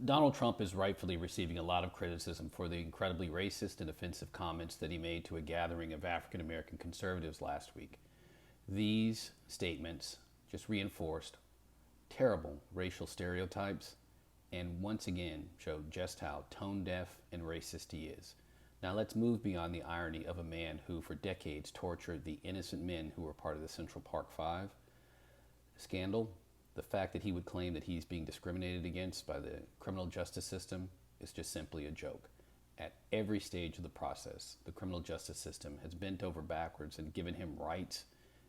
Donald Trump is rightfully receiving a lot of criticism for the incredibly racist and offensive comments that he made to a gathering of African American conservatives last week. These statements just reinforced terrible racial stereotypes and once again showed just how tone deaf and racist he is. Now let's move beyond the irony of a man who for decades tortured the innocent men who were part of the Central Park Five scandal. The fact that he would claim that he's being discriminated against by the criminal justice system is just simply a joke. At every stage of the process, the criminal justice system has bent over backwards and given him rights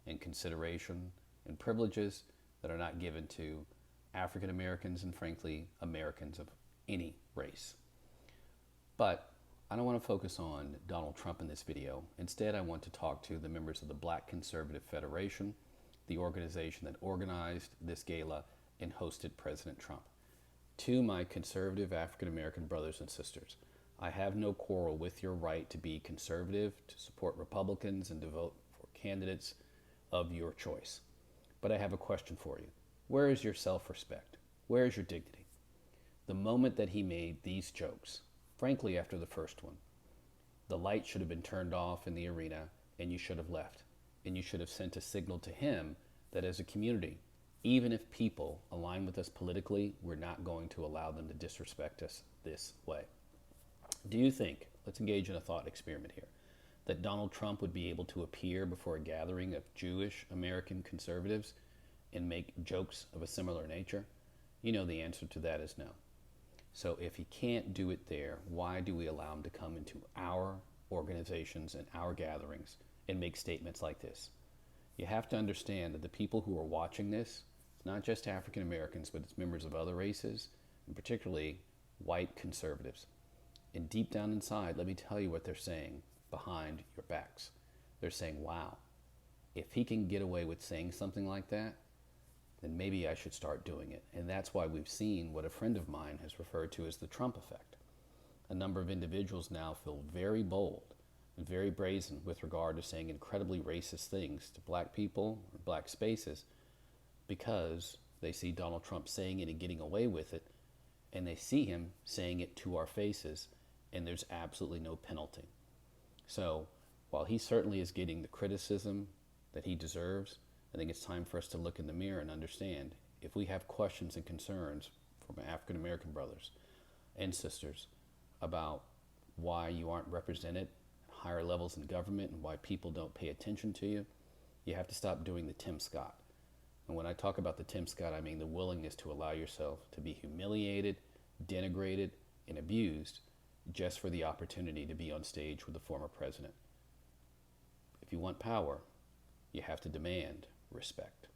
and consideration and privileges that are not given to African Americans and frankly Americans of any race. But I don't want to focus on Donald Trump in this video. Instead, I want to talk to the members of the Black Conservative Federation, the organization that organized this gala and hosted President Trump. To my conservative African American brothers and sisters, I have no quarrel with your right to be conservative, to support Republicans, and to vote for candidates of your choice. But I have a question for you. Where is your self-respect? Where is your dignity? The moment that he made these jokes, frankly after the first one, the light should have been turned off in the arena and you should have left. And you should have sent a signal to him that as a community, even if people align with us politically, we're not going to allow them to disrespect us this way. Do you think, let's engage in a thought experiment here, that Donald Trump would be able to appear before a gathering of Jewish American conservatives and make jokes of a similar nature? You know the answer to that is no. So if he can't do it there, why do we allow him to come into our organizations and our gatherings and make statements like this? You have to understand that the people who are watching this, it's not just African Americans, but it's members of other races, and particularly white conservatives. And deep down inside, let me tell you what they're saying behind your backs. They're saying, wow, if he can get away with saying something like that, then maybe I should start doing it. And that's why we've seen what a friend of mine has referred to as the Trump effect. A number of individuals now feel very bold and very brazen with regard to saying incredibly racist things to black people or black spaces because they see Donald Trump saying it and getting away with it, and they see him saying it to our faces, and there's absolutely no penalty. So while he certainly is getting the criticism that he deserves, I think it's time for us to look in the mirror and understand if we have questions and concerns from African American brothers and sisters about why you aren't represented higher levels in government and why people don't pay attention to you, you have to stop doing the Tim Scott. And when I talk about the Tim Scott, I mean the willingness to allow yourself to be humiliated, denigrated, and abused just for the opportunity to be on stage with the former president. If you want power, you have to demand respect.